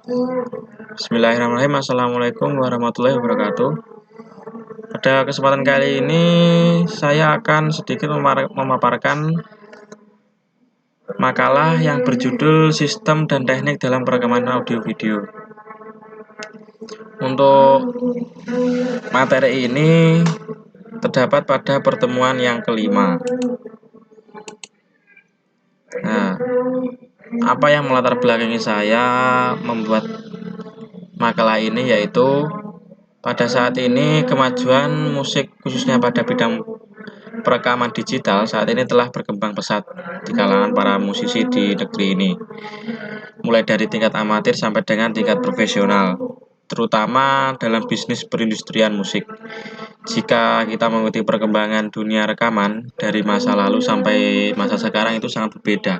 Bismillahirrahmanirrahim. Assalamualaikum warahmatullahi wabarakatuh. Pada kesempatan kali ini saya akan sedikit memaparkan makalah yang berjudul Sistem dan Teknik dalam Perekaman Audio Video. Untuk materi ini terdapat pada pertemuan yang kelima. Nah, apa yang melatar belakangi saya membuat makalah ini yaitu pada saat ini kemajuan musik khususnya pada bidang perekaman digital saat ini telah berkembang pesat di kalangan para musisi di negeri ini, mulai dari tingkat amatir sampai dengan tingkat profesional, terutama dalam bisnis perindustrian musik. Jika kita mengikuti perkembangan dunia rekaman dari masa lalu sampai masa sekarang itu sangat berbeda.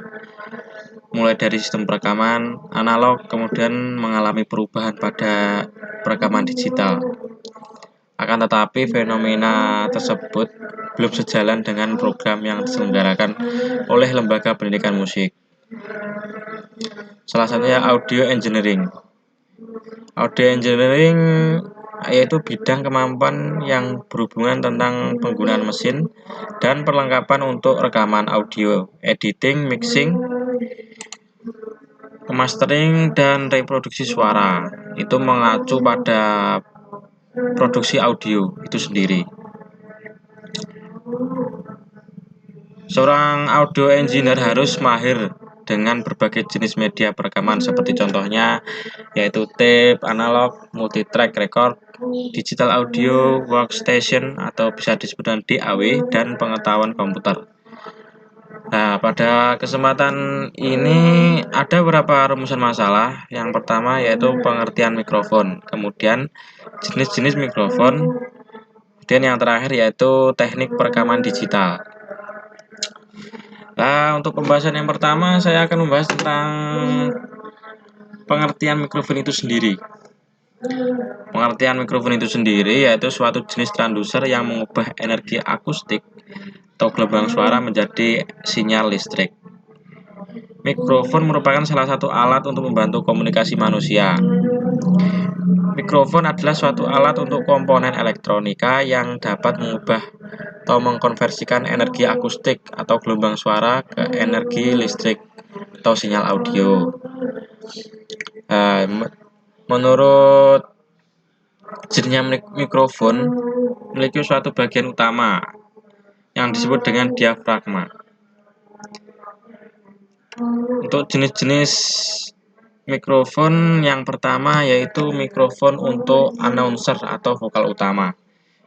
Mulai dari sistem perekaman analog kemudian mengalami perubahan pada perekaman digital. Akan tetapi fenomena tersebut belum sejalan dengan program yang diselenggarakan oleh lembaga pendidikan musik. Salah satunya audio engineering. Audio engineering yaitu bidang kemampuan yang berhubungan tentang penggunaan mesin dan perlengkapan untuk rekaman audio, editing, mixing, mastering, dan reproduksi suara. Itu mengacu pada produksi audio itu sendiri. Seorang audio engineer harus mahir dengan berbagai jenis media perekaman seperti contohnya yaitu tape, analog, multitrack record, digital audio, workstation atau bisa disebut dengan DAW, dan pengetahuan komputer. Nah, pada kesempatan ini ada beberapa rumusan masalah. Yang pertama yaitu pengertian mikrofon, kemudian jenis-jenis mikrofon, kemudian yang terakhir yaitu teknik perekaman digital. Nah, untuk pembahasan yang pertama saya akan membahas tentang pengertian mikrofon itu sendiri. Pengertian mikrofon itu sendiri yaitu suatu jenis transducer yang mengubah energi akustik atau gelombang suara menjadi sinyal listrik. Mikrofon merupakan salah satu alat untuk membantu komunikasi manusia. Mikrofon adalah suatu alat untuk komponen elektronika yang dapat mengubah atau mengkonversikan energi akustik atau gelombang suara ke energi listrik atau sinyal audio. Menurut jenisnya mikrofon memiliki suatu bagian utama yang disebut dengan diafragma. Untuk jenis-jenis mikrofon yang pertama yaitu mikrofon untuk announcer atau vokal utama.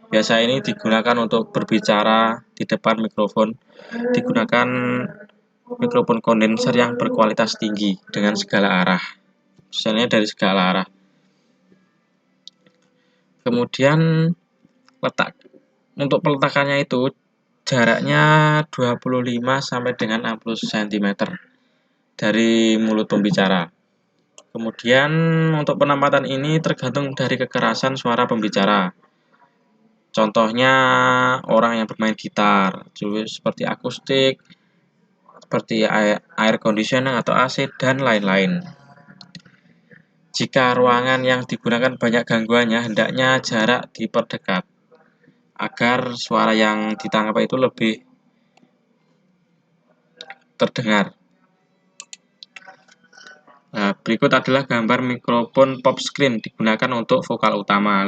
Biasa ini digunakan untuk berbicara di depan mikrofon. Digunakan mikrofon kondenser yang berkualitas tinggi dengan segala arah. Misalnya dari segala arah. Kemudian untuk peletakannya itu jaraknya 25 sampai dengan 60 cm dari mulut pembicara. Kemudian untuk penempatan ini tergantung dari kekerasan suara pembicara. Contohnya orang yang bermain gitar, seperti akustik, seperti air conditioning atau AC, dan lain-lain. Jika ruangan yang digunakan banyak gangguannya, hendaknya jarak diperdekat agar suara yang ditangkap itu lebih terdengar. Nah, berikut adalah gambar mikrofon pop screen digunakan untuk vokal utama.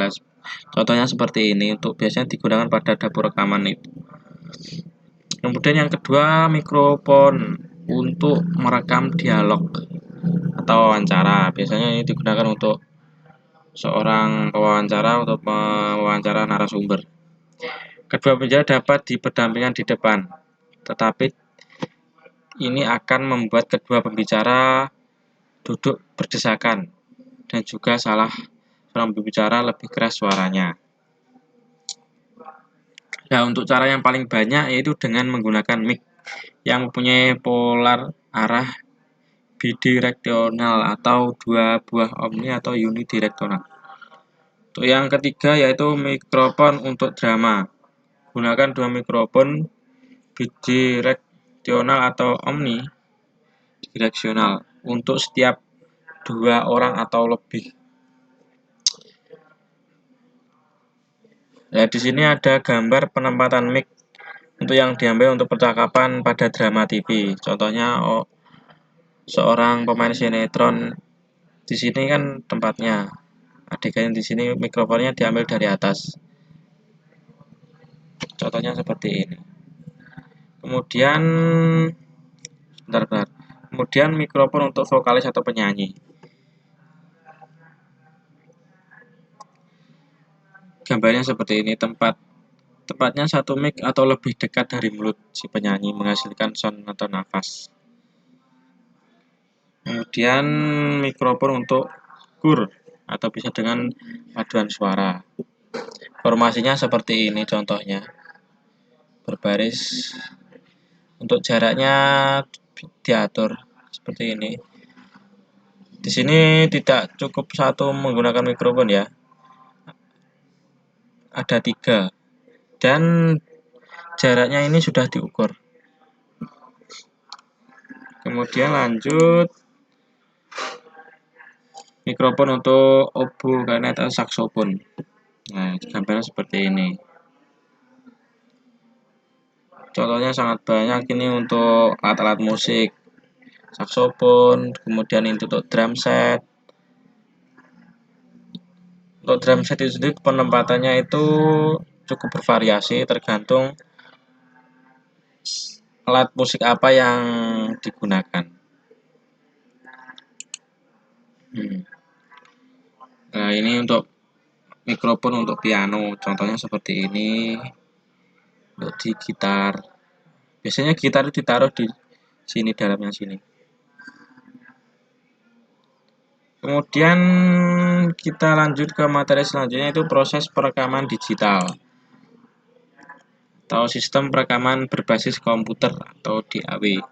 Contohnya seperti ini, untuk biasanya digunakan pada dapur rekaman itu. Kemudian yang kedua, mikrofon untuk merekam dialog atau wawancara. Biasanya ini digunakan untuk seorang pewawancara untuk mewawancara narasumber. Kedua pembicara dapat berdampingan di depan, tetapi ini akan membuat kedua pembicara duduk berdesakan dan juga seorang berbicara lebih keras suaranya. Nah, untuk cara yang paling banyak yaitu dengan menggunakan mic yang mempunyai polar arah bidireksional atau dua buah omni atau unidireksional. Untuk yang ketiga yaitu mikrofon untuk drama. Gunakan dua mikrofon bidireksional atau omni direksional untuk setiap 2 orang atau lebih. Ya, di sini ada gambar penempatan mic untuk yang diambil untuk percakapan pada drama TV. Contohnya seorang pemain sinetron. Di sini kan tempatnya. Adegan di sini mikrofonnya diambil dari atas. Contohnya seperti ini. Kemudian bentar. Kemudian mikrofon untuk vokalis atau penyanyi. Gambarnya seperti ini, tempatnya satu mic atau lebih dekat dari mulut si penyanyi menghasilkan sound atau nafas. Kemudian mikrofon untuk kur atau bisa dengan paduan suara. Formasinya seperti ini contohnya. Berbaris. Untuk jaraknya diatur seperti ini. Di sini tidak cukup satu menggunakan mikrofon ya. Ada 3. Dan jaraknya ini sudah diukur. Kemudian lanjut mikrofon untuk oboe, klarinet, atau saksofon. Nah, gambarnya seperti ini. Contohnya sangat banyak ini untuk alat-alat musik, saksofon, kemudian ini untuk drum set. Untuk drum set itu sendiri penempatannya itu cukup bervariasi tergantung alat musik apa yang digunakan. Nah, ini untuk mikrofon untuk piano, contohnya seperti ini. Untuk di gitar, biasanya gitar itu ditaruh di sini, dalamnya sini. Kemudian kita lanjut ke materi selanjutnya, itu proses perekaman digital atau sistem perekaman berbasis komputer atau DAW.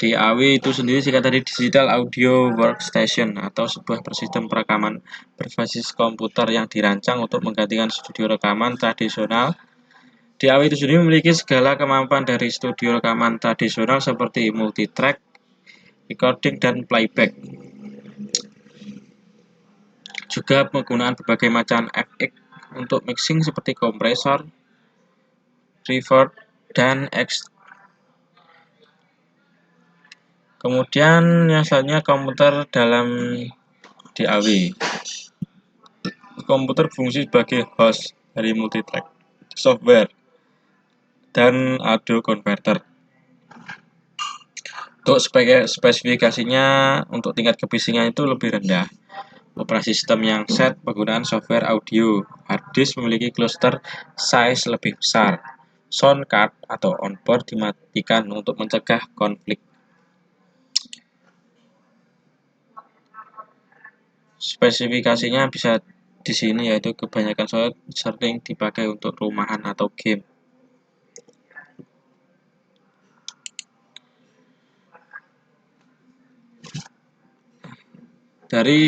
DAW itu sendiri singkat dari Digital Audio Workstation atau sebuah sistem perekaman berbasis komputer yang dirancang untuk menggantikan studio rekaman tradisional. DAW itu sendiri memiliki segala kemampuan dari studio rekaman tradisional seperti multitrack, recording, dan playback. Juga penggunaan berbagai macam FX untuk mixing seperti kompresor, reverb, dan Kemudian yang selanjutnya komputer dalam DAW. Komputer berfungsi sebagai host dari multitrack software dan audio converter. Untuk spesifikasinya untuk tingkat kebisingan itu lebih rendah. Operasi sistem yang set penggunaan software audio. Hard disk memiliki cluster size lebih besar. Sound card atau onboard dimatikan untuk mencegah konflik. Spesifikasinya bisa di sini, yaitu kebanyakan software sering dipakai untuk rumahan atau game. Dari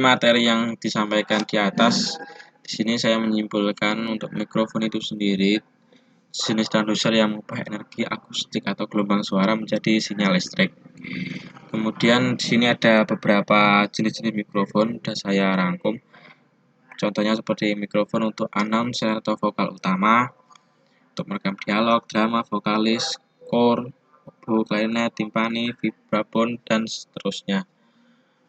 materi yang disampaikan di atas, di sini saya menyimpulkan untuk mikrofon itu sendiri jenis transducer yang mengubah energi akustik atau gelombang suara menjadi sinyal listrik. Kemudian di sini ada beberapa jenis-jenis mikrofon sudah saya rangkum. Contohnya seperti mikrofon untuk announcer atau vokal utama, untuk merekam dialog, drama, vokalis, core, oboe, klarinet, timpani, vibraphone, dan seterusnya.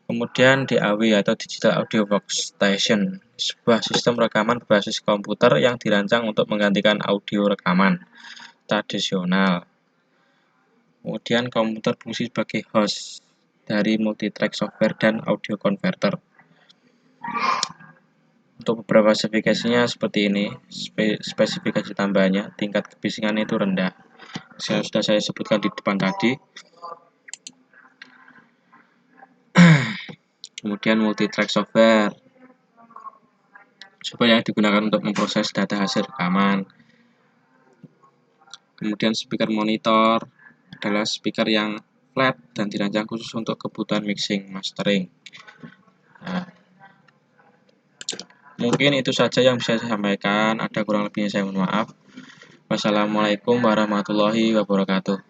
Kemudian DAW atau Digital Audio Workstation, sebuah sistem rekaman berbasis komputer yang dirancang untuk menggantikan audio rekaman tradisional. Kemudian komputer berfungsi sebagai host dari multitrack software dan audio converter. Untuk beberapa spesifikasinya seperti ini, spesifikasi tambahannya, tingkat kebisingan itu rendah. Sudah saya sebutkan di depan tadi. Kemudian multitrack software, yang digunakan untuk memproses data hasil rekaman. Kemudian speaker monitor adalah speaker yang flat dan dirancang khusus untuk kebutuhan mixing mastering. Nah, mungkin itu saja yang bisa saya sampaikan. Ada kurang lebihnya saya mohon maaf. Wassalamualaikum warahmatullahi wabarakatuh.